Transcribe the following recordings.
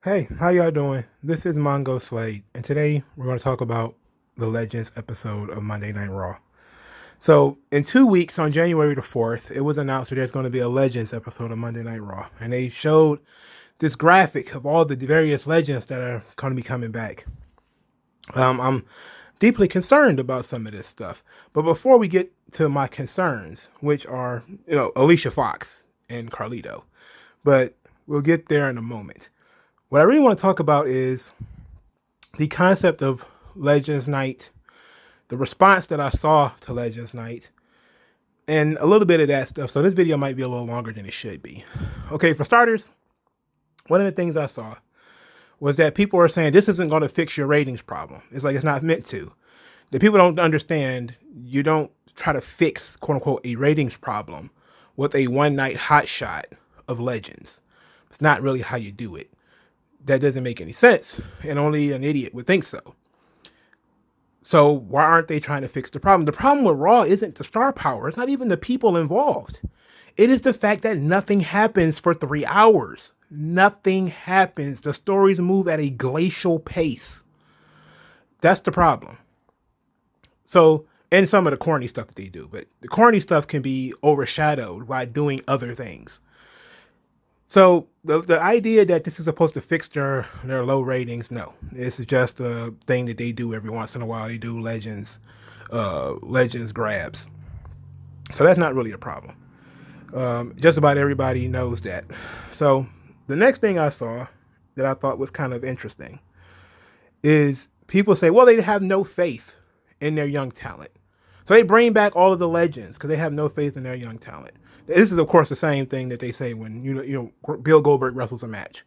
Hey, how y'all doing? This is Mongo Slade, and today we're going to talk about the Legends episode of Monday Night Raw. So, in 2 weeks, on January the 4th, it was announced that there's going to be a Legends episode of Monday Night Raw, and they showed this graphic of all the various legends that are going to be coming back. I'm deeply concerned about some of this stuff, but before we get to my concerns, which are, Alicia Fox and Carlito, but we'll get there in a moment. What I really want to talk about is the concept of Legends Night, the response that I saw to Legends Night, and a little bit of that stuff. So this video might be a little longer than it should be. Okay, for starters, one of the things I saw was that people are saying this isn't going to fix your ratings problem. It's like it's not meant to. The people don't understand you don't try to fix, quote unquote, a ratings problem with a one night hot shot of Legends. It's not really how you do it. That doesn't make any sense, and only an idiot would think so. So why aren't they trying to fix the problem? The problem with Raw isn't the star power. It's not even the people involved. It is the fact that nothing happens for 3 hours. Nothing happens. The stories move at a glacial pace. That's the problem. So, and some of the corny stuff that they do, but the corny stuff can be overshadowed by doing other things. So the idea that this is supposed to fix their low ratings, no, this is just a thing that they do every once in a while. They do legends grabs. So that's not really a problem. Just about everybody knows that. So the next thing I saw that I thought was kind of interesting is people say, well, they have no faith in their young talent. So they bring back all of the legends because they have no faith in their young talent. This is, of course, the same thing that they say when Bill Goldberg wrestles a match,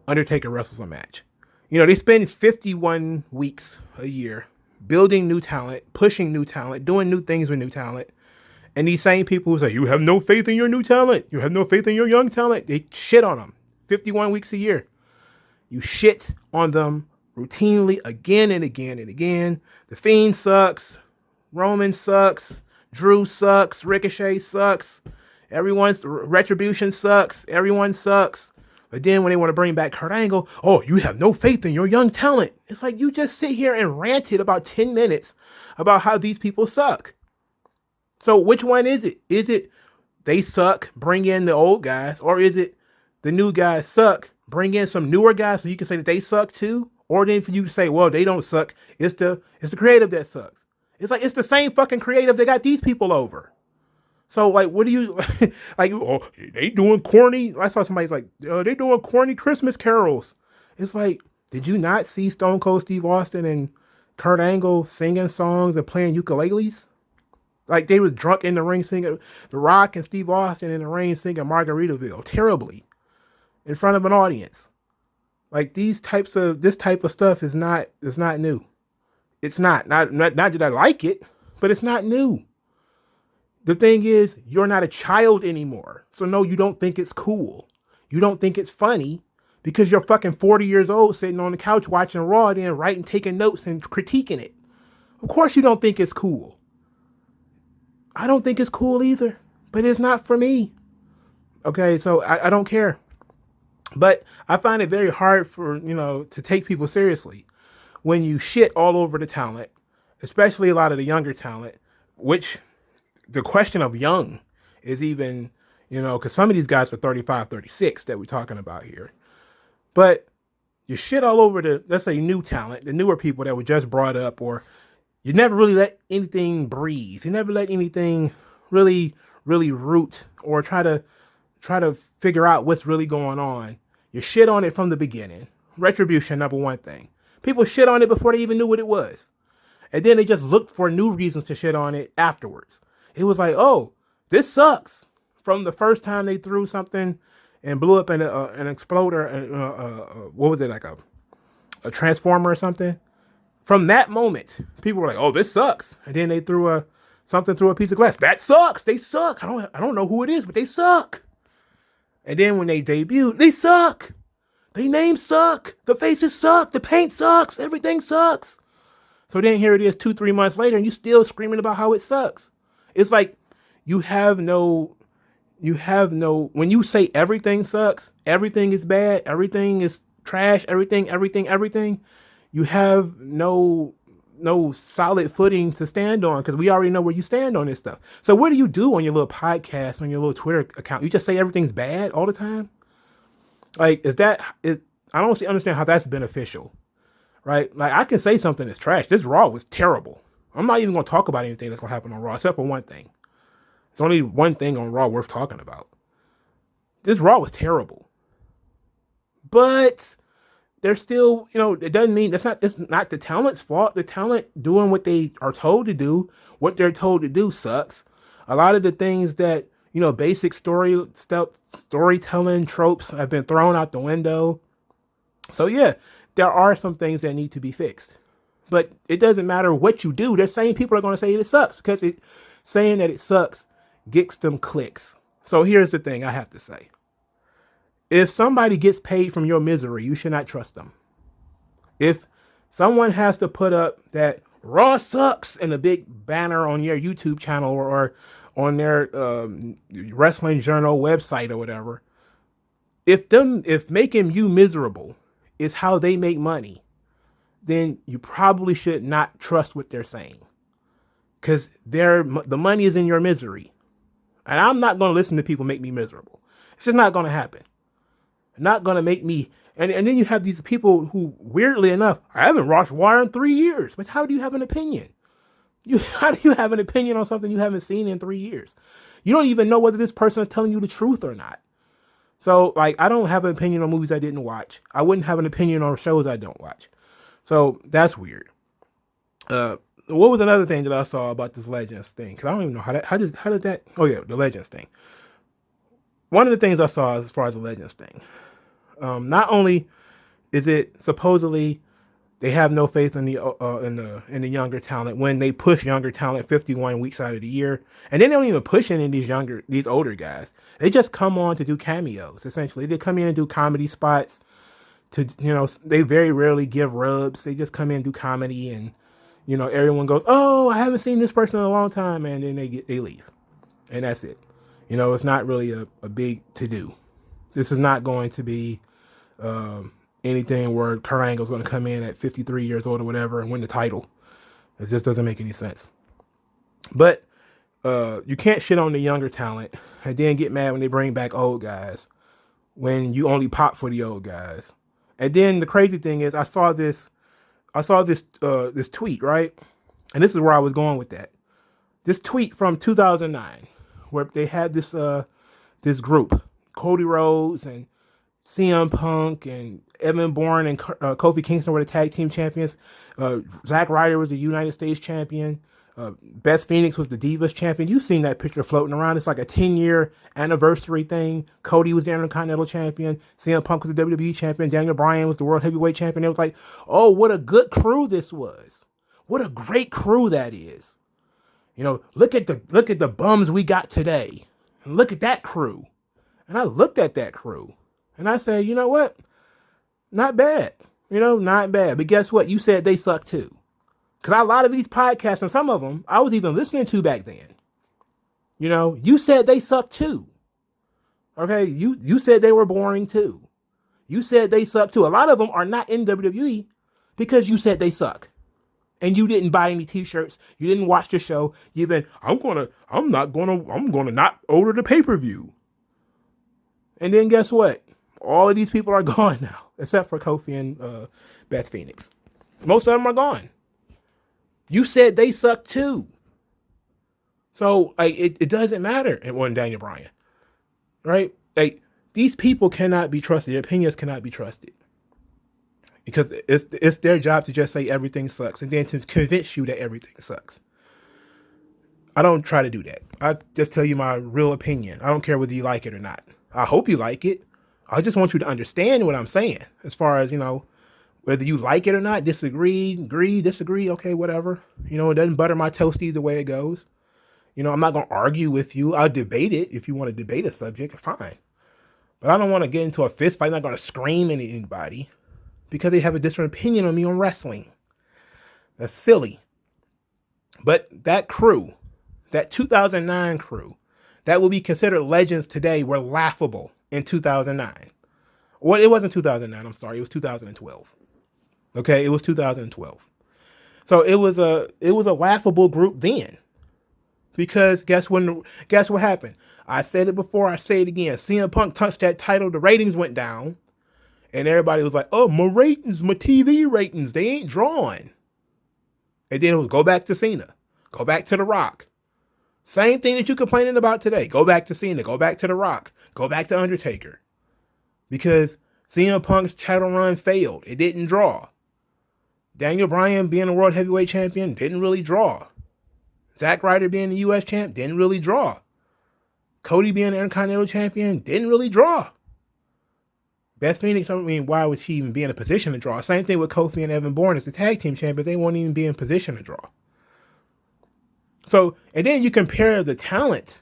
Undertaker wrestles a match. They spend 51 weeks a year building new talent, pushing new talent, doing new things with new talent. And these same people who say, you have no faith in your new talent, you have no faith in your young talent, they shit on them 51 weeks a year. You shit on them routinely again and again and again. The Fiend sucks. Roman sucks. Drew sucks. Ricochet sucks. Everyone's Retribution sucks. Everyone sucks. But then when they want to bring back Kurt Angle, oh, you have no faith in your young talent. It's like you just sit here and ranted about 10 minutes about how these people suck. So which one is it? Is it they suck, bring in the old guys, or is it the new guys suck, bring in some newer guys so you can say that they suck too? Or then for you to say, well, they don't suck. It's the creative that sucks. It's like it's the same fucking creative that got these people over. So, like, what do you, like, oh, they doing corny, I saw somebody's like, they doing corny Christmas carols. It's like, did you not see Stone Cold Steve Austin and Kurt Angle singing songs and playing ukuleles? Like, they was drunk in the ring singing, The Rock and Steve Austin in the ring singing Margaritaville, terribly, in front of an audience. Like, this type of stuff is not new. It's not that I like it, but it's not new. The thing is, you're not a child anymore. So no, you don't think it's cool. You don't think it's funny because you're fucking 40 years old sitting on the couch watching Raw and then writing, taking notes and critiquing it. Of course you don't think it's cool. I don't think it's cool either, but it's not for me. Okay, so I don't care. But I find it very hard for, to take people seriously when you shit all over the talent, especially a lot of the younger talent, which the question of young is even, because some of these guys are 35, 36 that we're talking about here. But you shit all over the, let's say, new talent, the newer people that were just brought up, or you never really let anything breathe. You never let anything really, really root or try to figure out what's really going on. You shit on it from the beginning. Retribution, number one thing. People shit on it before they even knew what it was. And then they just looked for new reasons to shit on it afterwards. It was like, oh, this sucks. From the first time they threw something and blew up an exploder, what was it, like a transformer or something? From that moment, people were like, oh, this sucks. And then they threw something through a piece of glass. That sucks. They suck. I don't know who it is, but they suck. And then when they debuted, they suck. Their names suck. The faces suck. The paint sucks. Everything sucks. So then here it is 2-3 months later and you still screaming about how it sucks. It's like you have no, when you say everything sucks, everything is bad, everything is trash, everything, you have no solid footing to stand on because we already know where you stand on this stuff. So what do you do on your little podcast, on your little Twitter account? You just say everything's bad all the time? Like, I don't understand how that's beneficial, right? Like, I can say something that's trash. This Raw was terrible. I'm not even going to talk about anything that's going to happen on Raw except for one thing. There's only one thing on Raw worth talking about. This Raw was terrible. But they're still, it doesn't mean it's not the talent's fault. The talent doing what they are told to do, what they're told to do sucks. A lot of the things that, basic storytelling tropes have been thrown out the window. So yeah, there are some things that need to be fixed. But it doesn't matter what you do. The same people are going to say it sucks because saying that it sucks gets them clicks. So here's the thing I have to say. If somebody gets paid from your misery, you should not trust them. If someone has to put up that Raw sucks in a big banner on your YouTube channel or on their Wrestling Journal website or whatever, if making you miserable is how they make money, then you probably should not trust what they're saying. Because the money is in your misery. And I'm not going to listen to people make me miserable. It's just not going to happen. Not going to make me. And then you have these people who, weirdly enough, I haven't watched War in 3 years. But how do you have an opinion? How do you have an opinion on something you haven't seen in 3 years? You don't even know whether this person is telling you the truth or not. So, like, I don't have an opinion on movies I didn't watch. I wouldn't have an opinion on shows I don't watch. So that's weird. What was another thing that I saw about this Legends thing? Because I don't even know how does that. Oh yeah, the Legends thing. One of the things I saw as far as the Legends thing, not only is it supposedly they have no faith in the younger talent when they push younger talent 51 weeks out of the year, and they don't even push any of these older guys. They just come on to do cameos. Essentially, they come in and do comedy spots. They very rarely give rubs. They just come in and do comedy, and everyone goes, "Oh, I haven't seen this person in a long time," and then they leave, and that's it. It's not really a big to do. This is not going to be anything where Kurt Angle's going to come in at 53 years old or whatever and win the title. It just doesn't make any sense. But you can't shit on the younger talent and then get mad when they bring back old guys when you only pop for the old guys. And then the crazy thing is, I saw this tweet, right? And this is where I was going with that. This tweet from 2009, where they had this group, Cody Rhodes and CM Punk and Evan Bourne and Kofi Kingston were the tag team champions. Zack Ryder was the United States champion. Beth Phoenix was the Divas champion. You've seen that picture floating around. It's like a 10-year anniversary thing. Cody was the Intercontinental champion. CM Punk was the WWE champion. Daniel Bryan was the World Heavyweight champion. It was like, oh, what a good crew this was. What a great crew that is. Look at the bums we got today. And look at that crew. And I looked at that crew. And I said, you know what? Not bad. Not bad. But guess what? You said they suck too. Because a lot of these podcasts, and some of them, I was even listening to back then. You said they suck too. Okay? You said they were boring too. You said they suck too. A lot of them are not in WWE because you said they suck. And you didn't buy any t-shirts. You didn't watch the show. You've been, I'm gonna not order the pay-per-view. And then guess what? All of these people are gone now, except for Kofi and Beth Phoenix. Most of them are gone. You said they suck too. So it doesn't matter. It wasn't Daniel Bryan, right? These people cannot be trusted. Their opinions cannot be trusted. Because it's their job to just say everything sucks and then to convince you that everything sucks. I don't try to do that. I just tell you my real opinion. I don't care whether you like it or not. I hope you like it. I just want you to understand what I'm saying. As far as, whether you like it or not, disagree, agree, disagree, okay, whatever. It doesn't butter my toast either way it goes. I'm not going to argue with you. I'll debate it. If you want to debate a subject, fine. But I don't want to get into a fist fight. I'm not going to scream at anybody because they have a different opinion on me on wrestling. That's silly. But that crew, that 2009 crew, that will be considered legends today, were laughable in 2009. Well, it wasn't 2009. I'm sorry. It was 2012. Okay, it was 2012. So it was a laughable group then, because guess what happened? I said it before. I say it again. CM Punk touched that title. The ratings went down, and everybody was like, "Oh, my ratings, my TV ratings, they ain't drawing." And then it was go back to Cena, go back to The Rock. Same thing that you complaining about today. Go back to Cena, go back to The Rock, go back to Undertaker, because CM Punk's title run failed. It didn't draw. Daniel Bryan being a world heavyweight champion didn't really draw. Zack Ryder being the U.S. champ didn't really draw. Cody being the Intercontinental champion didn't really draw. Beth Phoenix, I mean, why was she even be in a position to draw? Same thing with Kofi and Evan Bourne as the tag team champions. They won't even be in position to draw. So, and then you compare the talent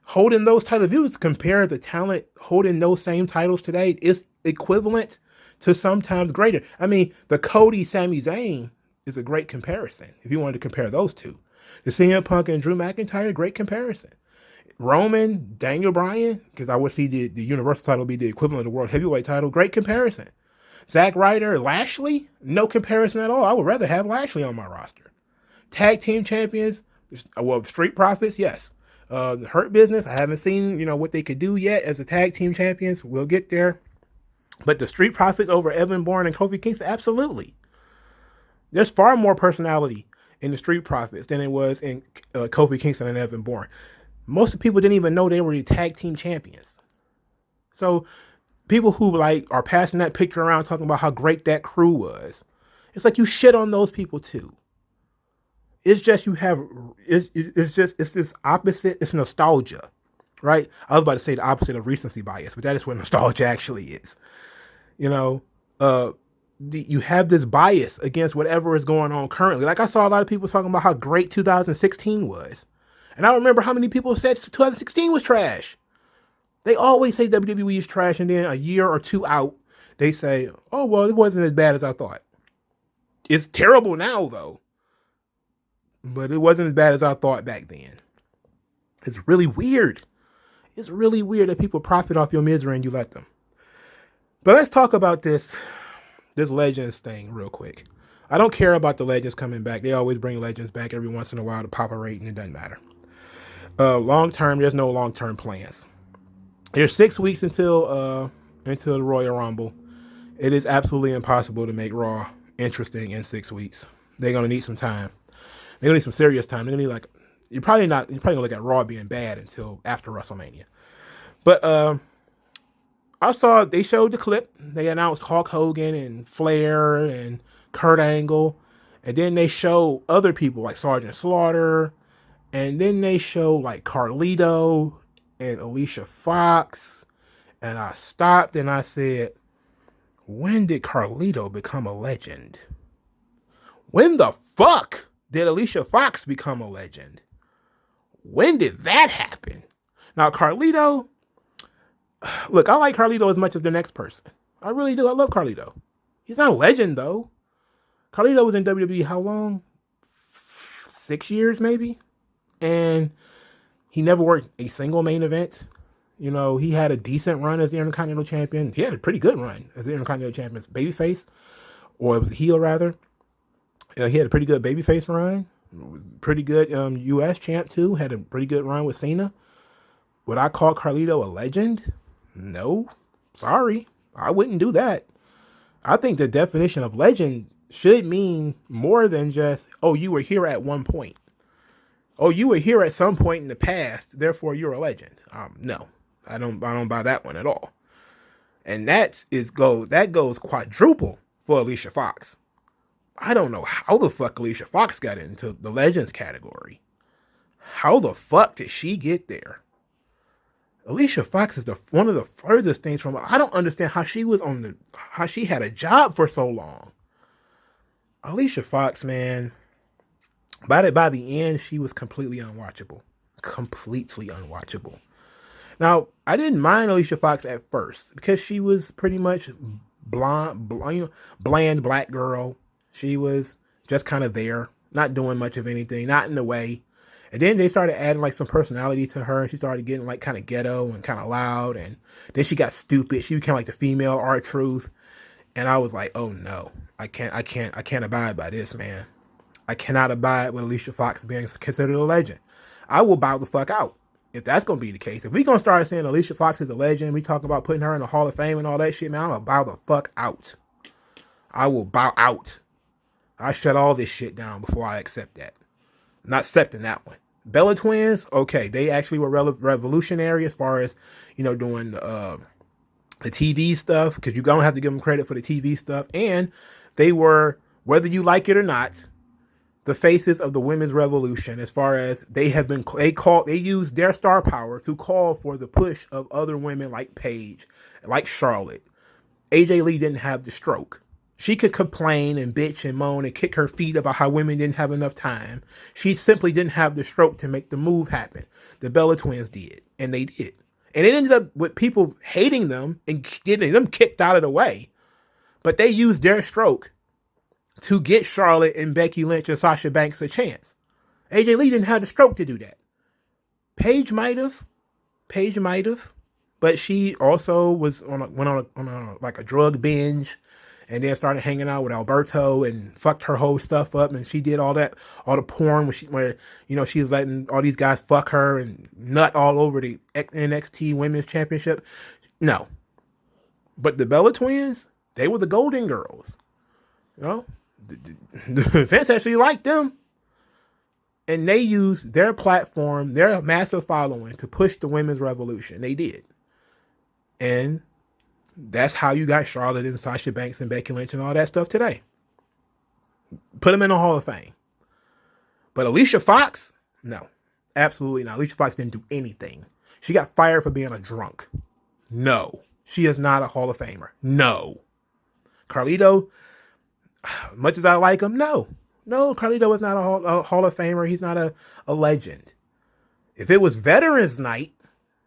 holding those title views, compare the talent holding those same titles today is equivalent to sometimes greater. I mean, the Cody Sami Zayn is a great comparison if you wanted to compare those two. The CM Punk and Drew McIntyre, great comparison. Roman, Daniel Bryan, because I would see the Universal title be the equivalent of the World Heavyweight title, great comparison. Zack Ryder, Lashley, no comparison at all. I would rather have Lashley on my roster. Tag team champions, well, Street Profits, yes. The Hurt Business, I haven't seen, what they could do yet as the tag team champions. We'll get there. But the Street Profits over Evan Bourne and Kofi Kingston, absolutely. There's far more personality in the Street Profits than it was in Kofi Kingston and Evan Bourne. Most of the people didn't even know they were the tag team champions. So people who are passing that picture around talking about how great that crew was, it's like you shit on those people too. It's just it's this opposite. It's nostalgia, right? I was about to say the opposite of recency bias, but that is what nostalgia actually is. You have this bias against whatever is going on currently. Like I saw a lot of people talking about how great 2016 was. And I remember how many people said 2016 was trash. They always say WWE is trash, and then a year or two out, they say, oh, well, it wasn't as bad as I thought. It's terrible now, though. But it wasn't as bad as I thought back then. It's really weird. It's really weird that people profit off your misery and you let them. But let's talk about this Legends thing real quick. I don't care about the Legends coming back. They always bring Legends back every once in a while to pop a rating. It doesn't matter. Long term, there's no long term plans. There's 6 weeks until the Royal Rumble. It is absolutely impossible to make Raw interesting in 6 weeks. They're gonna need some time. They're gonna need some serious time. They're gonna need you're probably gonna look at Raw being bad until after WrestleMania. But I saw they showed the clip. They announced Hulk Hogan and Flair and Kurt Angle, and then they show other people like Sergeant Slaughter, and then they show like Carlito and Alicia Fox, and I stopped and I said, when did Carlito become a legend? When the fuck did Alicia Fox become a legend? When did that happen? Now, Carlito, look, I like Carlito as much as the next person. I really do. I love Carlito. He's not a legend, though. Carlito was in WWE how long? 6 years, maybe? And he never worked a single main event. He had a decent run as the Intercontinental Champion. He had a pretty good run as the Intercontinental Champion's babyface. Or it was a heel, rather. He had a pretty good babyface run. Pretty good U.S. champ, too. Had a pretty good run with Cena. Would I call Carlito a legend? No. Sorry. I wouldn't do that. I think the definition of legend should mean more than just, oh, you were here at one point. Oh, you were here at some point in the past, therefore you're a legend. No. I don't buy that one at all. And that goes quadruple for Alicia Fox. I don't know how the fuck Alicia Fox got into the Legends category. How the fuck did she get there? Alicia Fox is one of the furthest things from. I don't understand how she had a job for so long. Alicia Fox, man. By the end, she was completely unwatchable. Completely unwatchable. Now, I didn't mind Alicia Fox at first because she was pretty much bland black girl. She was just kind of there, not doing much of anything, not in the way. And then they started adding like some personality to her. And she started getting like kind of ghetto and kind of loud. And then she got stupid. She became like the female R-Truth. And I was like, oh no, I can't abide by this, man. I cannot abide with Alicia Fox being considered a legend. I will bow the fuck out if that's gonna be the case. If we gonna start saying Alicia Fox is a legend, we talking about putting her in the Hall of Fame and all that shit, man, I'm gonna bow the fuck out. I will bow out. I shut all this shit down before I accept that. I'm not accepting that one. Bella Twins, okay, they actually were revolutionary as far as, doing the TV stuff, because you don't have to give them credit for the TV stuff. And they were, whether you like it or not, the faces of the women's revolution, as far as they used their star power to call for the push of other women like Paige, like Charlotte. AJ Lee didn't have the stroke. She could complain and bitch and moan and kick her feet about how women didn't have enough time. She simply didn't have the stroke to make the move happen. The Bella Twins did, and they did. And it ended up with people hating them and getting them kicked out of the way. But they used their stroke to get Charlotte and Becky Lynch and Sasha Banks a chance. AJ Lee didn't have the stroke to do that. Paige might have, but she also went on a drug binge, and then started hanging out with Alberto and fucked her whole stuff up. And she did all the porn where she was letting all these guys fuck her and nut all over the NXT Women's Championship. No, but the Bella Twins, they were the Golden Girls. Vince actually liked them, and they used their platform, their massive following, to push the women's revolution. They did, and that's how you got Charlotte and Sasha Banks and Becky Lynch and all that stuff today. Put them in the Hall of Fame. But Alicia Fox, no, absolutely not. Alicia Fox didn't do anything. She got fired for being a drunk. No, she is not a Hall of Famer. No. Carlito, much as I like him, no, Carlito is not a Hall of Famer. He's not a legend. If it was Veterans Night,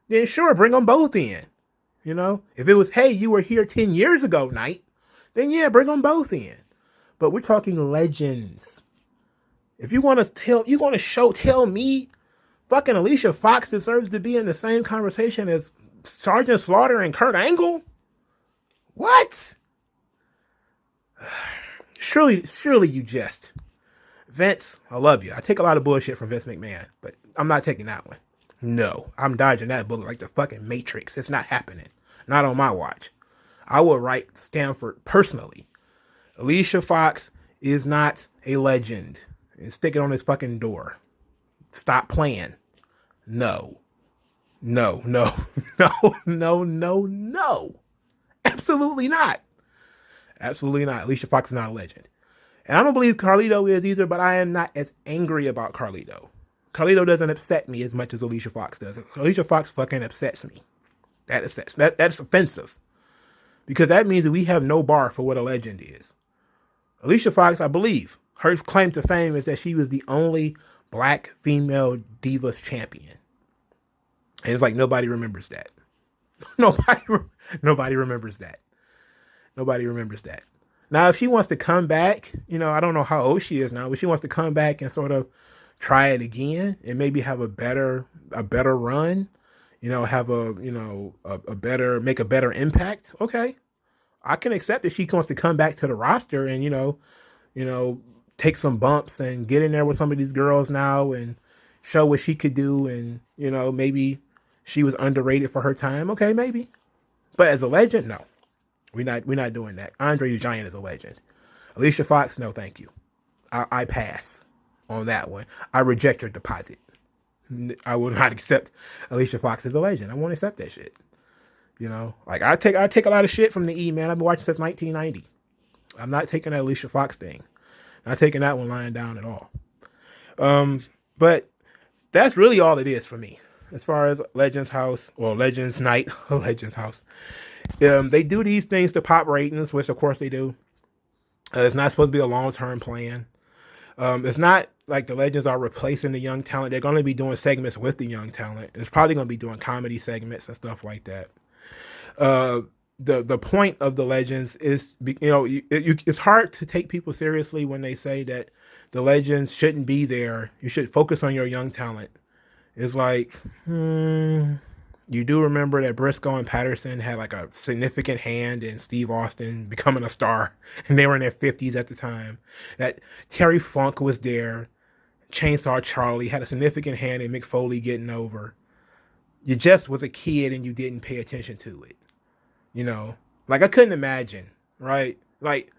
then sure, bring them both in. If it was, hey, you were here 10 years ago night, then yeah, bring them both in. But we're talking legends. If you want to tell me fucking Alicia Fox deserves to be in the same conversation as Sergeant Slaughter and Kurt Angle? What? Surely you jest. Vince, I love you. I take a lot of bullshit from Vince McMahon, but I'm not taking that one. No, I'm dodging that bullet like the fucking Matrix. It's not happening. Not on my watch. I will write Stanford personally. Alicia Fox is not a legend. And stick it on his fucking door. Stop playing. No. Absolutely not. Absolutely not. Alicia Fox is not a legend. And I don't believe Carlito is either, but I am not as angry about Carlito. Carlito doesn't upset me as much as Alicia Fox does. Alicia Fox fucking upsets me. That's offensive. Because that means that we have no bar for what a legend is. Alicia Fox, I believe, her claim to fame is that she was the only black female Divas champion. And it's like nobody remembers that. Nobody remembers that. Nobody remembers that. Now, if she wants to come back, I don't know how old she is now, but she wants to come back and sort of try it again and maybe have a better run, have make a better impact. Okay. I can accept that she wants to come back to the roster and, take some bumps and get in there with some of these girls now and show what she could do. And, maybe she was underrated for her time. Okay, maybe. But as a legend, no. We're not doing that. Andre the Giant is a legend. Alicia Fox, no, thank you. I pass on that one. I reject your deposit. I will not accept Alicia Fox as a legend. I won't accept that shit. I take a lot of shit from the E, man. I've been watching since 1990. I'm not taking that Alicia Fox thing. Not taking that one lying down at all. But that's really all it is for me. As far as Legends House, or Legends Night, Legends House. They do these things to pop ratings, which of course they do. It's not supposed to be a long-term plan. It's not like the Legends are replacing the young talent. They're going to be doing segments with the young talent. It's probably going to be doing comedy segments and stuff like that. the point of the legends is, it's hard to take people seriously when they say that the legends shouldn't be there. You should focus on your young talent. It's like, you do remember that Briscoe and Patterson had like a significant hand in Steve Austin becoming a star, and they were in their 50s at the time. That Terry Funk was there. Chainsaw Charlie had a significant hand in Mick Foley getting over. You just was a kid and you didn't pay attention to it. Like I couldn't imagine, right? Like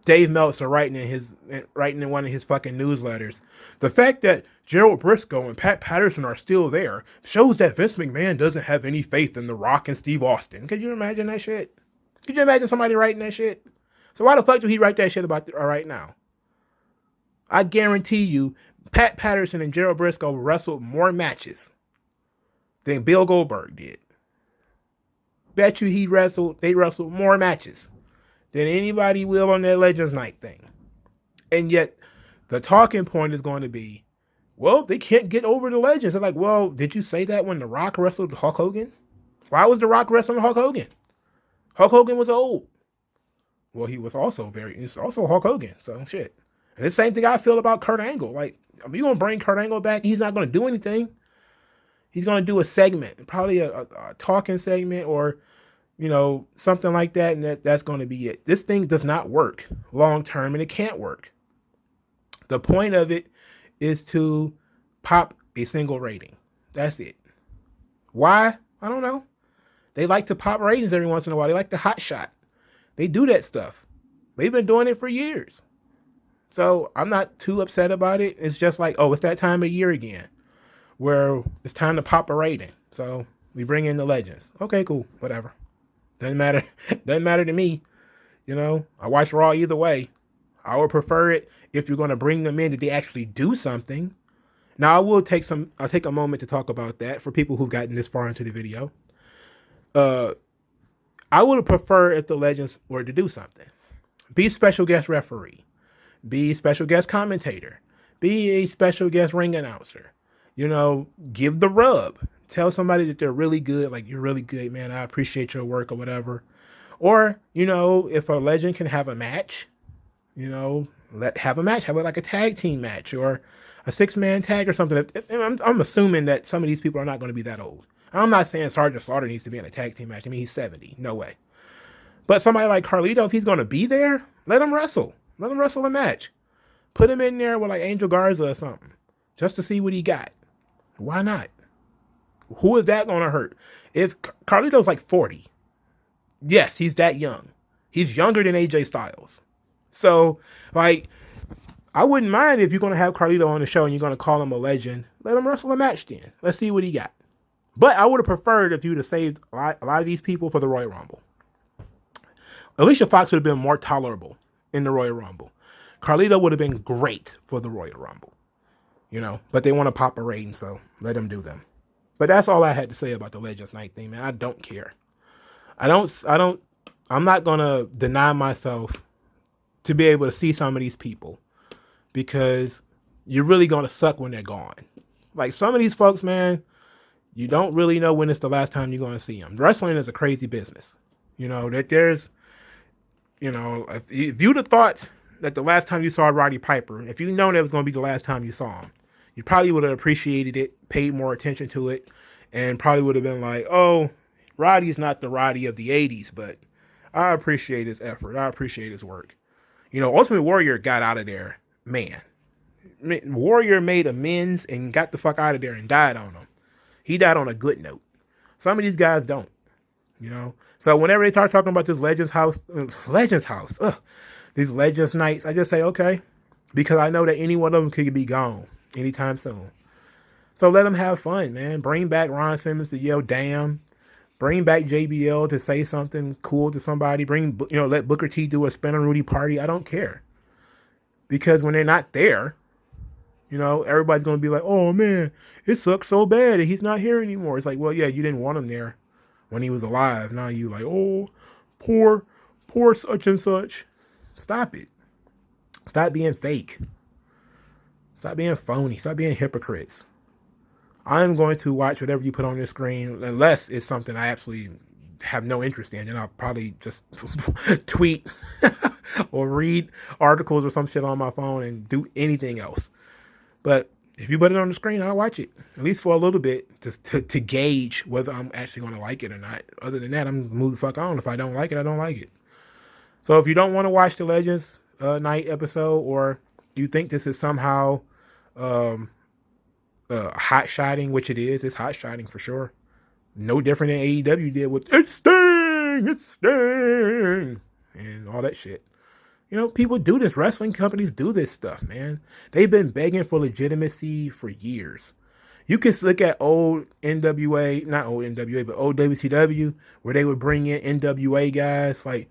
Dave Meltzer writing in one of his fucking newsletters, the fact that Gerald Briscoe and Pat Patterson are still there shows that Vince McMahon doesn't have any faith in The Rock and Steve Austin. Could you imagine that shit? Could you imagine somebody writing that shit? So why the fuck do he write that shit about right now? I guarantee you, Pat Patterson and Gerald Briscoe wrestled more matches than Bill Goldberg did. Bet you they wrestled more matches than anybody will on that Legends Night thing. And yet, the talking point is going to be, well, they can't get over the Legends. They're like, well, did you say that when The Rock wrestled Hulk Hogan? Why was The Rock wrestling Hulk Hogan? Hulk Hogan was old. Well, he was also Hulk Hogan, so shit. And the same thing I feel about Kurt Angle. Like, you going to bring Kurt Angle back? He's not going to do anything. He's going to do a segment, probably a talking segment or, something like that, and that's going to be it. This thing does not work long term, and it can't work. The point of it is to pop a single rating. That's it. Why? I don't know. They like to pop ratings every once in a while. They like the hot shot. They do that stuff. They've been doing it for years. So I'm not too upset about it. It's just like, oh, it's that time of year again where it's time to pop a rating. So we bring in the Legends. Okay, cool. Whatever. Doesn't matter. Doesn't matter to me. I watch Raw either way. I would prefer it if you're going to bring them in that they actually do something. Now, I'll take a moment to talk about that for people who've gotten this far into the video. I would prefer if the Legends were to do something. Be special guest referee. Be special guest commentator. Be a special guest ring announcer. Give the rub. Tell somebody that they're really good, like, you're really good, man, I appreciate your work or whatever. Or, if a legend can have a match, have a match. Have it like a tag team match or a 6-man tag or something. I'm assuming that some of these people are not going to be that old. I'm not saying Sergeant Slaughter needs to be in a tag team match. I mean, he's 70. No way. But somebody like Carlito, if he's going to be there, let him wrestle. Let him wrestle a match. Put him in there with like Angel Garza or something just to see what he got. Why not? Who is that going to hurt? If Carlito's like 40, yes, he's that young. He's younger than AJ Styles. So, like, I wouldn't mind if you're going to have Carlito on the show and you're going to call him a legend. Let him wrestle a match then. Let's see what he got. But I would have preferred if you'd have saved a lot of these people for the Royal Rumble. Alicia Fox would have been more tolerable in the Royal Rumble. Carlito would have been great for the Royal Rumble. But they want to pop a rating, so let them do them. But that's all I had to say about the Legends Night thing, man. I don't care. I'm not going to deny myself to be able to see some of these people because you're really going to suck when they're gone. Like some of these folks, man, you don't really know when it's the last time you're going to see them. Wrestling is a crazy business. That there's, if you'd have thought that the last time you saw Roddy Piper, if you know that was going to be the last time you saw him, you probably would have appreciated it, paid more attention to it, and probably would have been like, oh, Roddy's not the Roddy of the 80s, but I appreciate his effort. I appreciate his work. Ultimate Warrior got out of there, man. Warrior made amends and got the fuck out of there and died on him. He died on a good note. Some of these guys don't, So whenever they start talking about this Legends House, these Legends Nights, I just say, okay, because I know that any one of them could be gone anytime soon. So let them have fun, man. Bring back Ron Simmons to yell damn. Bring back JBL to say something cool to somebody. Let Booker T do a Spin on Rudy party. I don't care. Because when they're not there, everybody's going to be like, oh man, it sucks so bad that he's not here anymore. It's like, well, yeah, you didn't want him there when he was alive. Now you like, oh, poor such and such. Stop it. Stop being fake. Stop being phony. Stop being hypocrites. I'm going to watch whatever you put on your screen unless it's something I absolutely have no interest in, and I'll probably just tweet or read articles or some shit on my phone and do anything else. But if you put it on the screen, I'll watch it, at least for a little bit, just to gauge whether I'm actually going to like it or not. Other than that, I'm going to move the fuck on. If I don't like it, I don't like it. So if you don't want to watch the Legends night episode, or you think this is somehow hot shotting, which it is, it's hot shotting for sure. No different than AEW did with it's Sting, and all that shit. You know, people do this. Wrestling companies do this stuff, man. They've been begging for legitimacy for years. You can look at old NWA, not old NWA, but old WCW, where they would bring in NWA guys like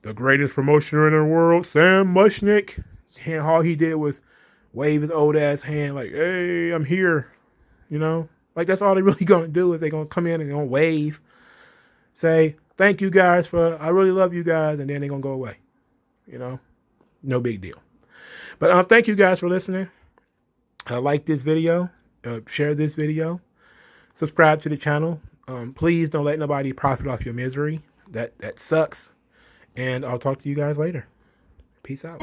the greatest promoter in the world, Sam Mushnick. And all he did was wave his old ass hand like, hey, I'm here. You know, like that's all they really gonna do is they gonna come in and gonna wave, say, thank you guys I really love you guys, and then they gonna go away. You know, no big deal. But thank you guys for listening. Like this video, share this video, subscribe to the channel. Please don't let nobody profit off your misery. That sucks. And I'll talk to you guys later. Peace out.